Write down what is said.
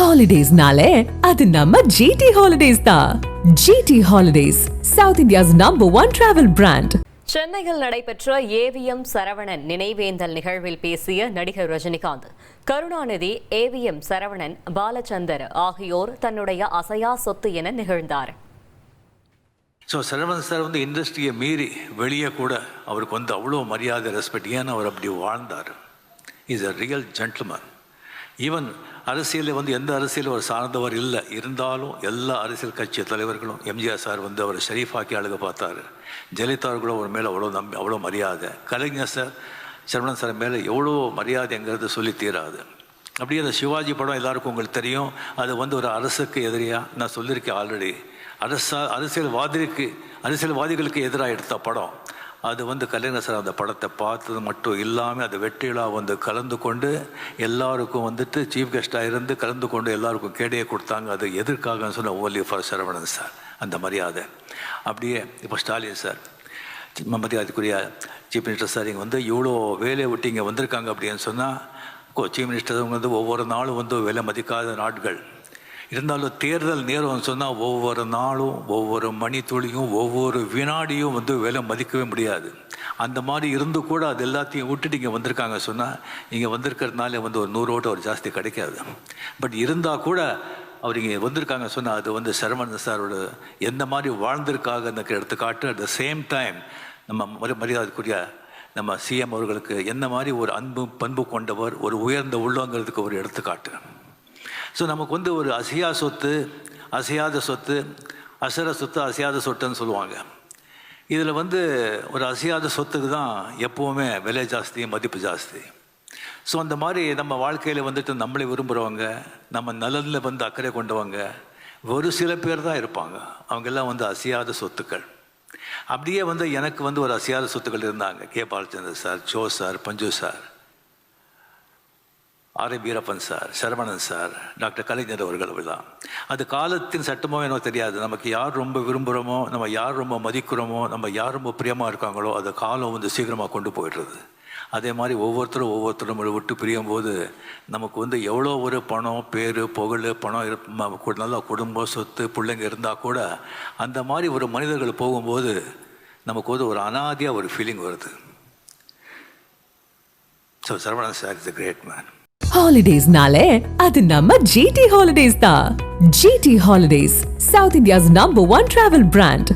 ஹாலிடேஸ்னாலே அது நம்ம ஜிடி ஹாலிடேஸ் தான். GT holidays, south India's #1 travel brand. சென்னையில் நடைபெற்ற ஏவிஎம் சரவணன் நினைவேந்தல் நிகழ்வில் பேசிய நடிகர் ரஜினிகாந்த், கருணாநிதி, ஏவிஎம் சரவணன், பாலச்சந்தர் ஆகியோர் தன்னுடைய அசையா சொத்து என நிகழ்ந்தார். சரவணன் சார் இண்டஸ்ட்ரியை மீறி வெளியே கூட அவருக்கு அவ்வளோ மரியாதை, ரெஸ்பெக்ட். ஏன்னா அவர் அப்படி வாழ்ந்தார். Is a real gentleman. Even அரசியலில் எந்த அரசியலும் அவர் சார்ந்தவர் இல்லை. இருந்தாலும் எல்லா அரசியல் கட்சி தலைவர்களும் எம்ஜிஆர் சார் அவர் ஷரீஃபாக்கி அழக பார்த்தார். ஜெயலலிதா அவர்களும் அவர் மேலே அவ்வளோ மரியாதை. கலைஞர் சார் சரவணன் சார் மேலே எவ்வளோ மரியாதைங்கிறது சொல்லி தீராது. அப்படியே அந்த சிவாஜி படம் எல்லாருக்கும் உங்களுக்கு தெரியும். அது ஒரு அரசுக்கு எதிரியாக நான் சொல்லியிருக்கேன் ஆல்ரெடி. அரசியல்வாதிகளுக்கு எதிராக எடுத்த படம் அது. கலைஞர் சார் அந்த படத்தை பார்த்தது மட்டும் இல்லாமல் அது வெற்றிலாக கலந்து கொண்டு எல்லாருக்கும் சீஃப் கெஸ்டாக இருந்து கலந்து கொண்டு எல்லாருக்கும் கேடையை கொடுத்தாங்க. அது எதற்காகன்னு சொன்ன ஓன்லி ஃபார் சரவணன் சார் அந்த மரியாதை. அப்படியே இப்போ ஸ்டாலின் சார், மரியாதைக்குரிய சீஃப் மினிஸ்டர் சார், இங்கே இவ்வளோ வேலையை விட்டு இங்கே வந்திருக்காங்க அப்படின்னு சொன்னால், சீஃப் மினிஸ்டர் ஒவ்வொரு நாளும் விலை மதிக்காத நாட்கள். இருந்தாலும் தேர்தல் நேரம் சொன்னால் ஒவ்வொரு நாளும், ஒவ்வொரு மணி துளியும், ஒவ்வொரு வினாடியும் விலை மதிக்கவே முடியாது. அந்த மாதிரி இருந்து கூட அது எல்லாத்தையும் விட்டுட்டு இங்கே வந்திருக்காங்க சொன்னால், இங்கே வந்திருக்கிறதுனால ஒரு 100 ஓட்டு அவர் ஜாஸ்தி கிடைக்காது. பட் இருந்தால் கூட அவர் இங்கே வந்திருக்காங்க சொன்னால் அது சரவணன் சாரோட எந்த மாதிரி வாழ்ந்திருக்காங்க அந்த எடுத்துக்காட்டு. அட் த சேம் டைம் நம்ம மரியாதைக்குரிய நம்ம சிஎம் அவர்களுக்கு என்ன மாதிரி ஒரு பண்பு கொண்டவர், ஒரு உயர்ந்த உள்ளங்கிறதுக்கு ஒரு எடுத்துக்காட்டு. நமக்கு ஒரு அசையா சொத்து, அசையாத சொத்து, அசர சொத்து, அசையாத சொத்துன்னு சொல்லுவாங்க. இதில் ஒரு அசையாத சொத்துக்கு தான் எப்போவுமே விலை ஜாஸ்தி, மதிப்பு ஜாஸ்தி. அந்த மாதிரி நம்ம வாழ்க்கையில் நம்மளை விரும்புகிறவங்க, நம்ம நலனில் அக்கறை கொண்டவங்க ஒரு சில பேர் தான் இருப்பாங்க. அவங்கெல்லாம் அசையாத சொத்துக்கள். அப்படியே எனக்கு ஒரு அசையாத சொத்துக்கள் இருந்தாங்க. K Balachander sir, Jo sir, Panju sir, R Veerappan sir, Saravanan sir, doctor Kalaignar அவர்கள் தான். அது காலத்தின் சட்டமோ என்னோ தெரியாது. நமக்கு யார் ரொம்ப விரும்புகிறோமோ, நம்ம யார் ரொம்ப மதிக்கிறோமோ, நம்ம யார் ரொம்ப பிரியமாக இருக்காங்களோ, அது காலம் சீக்கிரமாக கொண்டு போயிடுறது. அதே மாதிரி ஒவ்வொருத்தரும் விட்டு பிரியும் போது நமக்கு எவ்வளோ ஒரு பணம், பேர், புகழ், பணம், நல்ல குடும்பம், சொத்து, பிள்ளைங்க இருந்தால் கூட அந்த மாதிரி ஒரு மனிதர்கள் போகும்போது நமக்கு ஒரு அனாதியாக ஒரு ஃபீலிங் வருது. Saravanan sir is a great man. ஹாலிடேஸ்னாலே அது நம்ம ஜிடி ஹாலிடேஸ் தான். GT holidays, south India's #1 travel brand.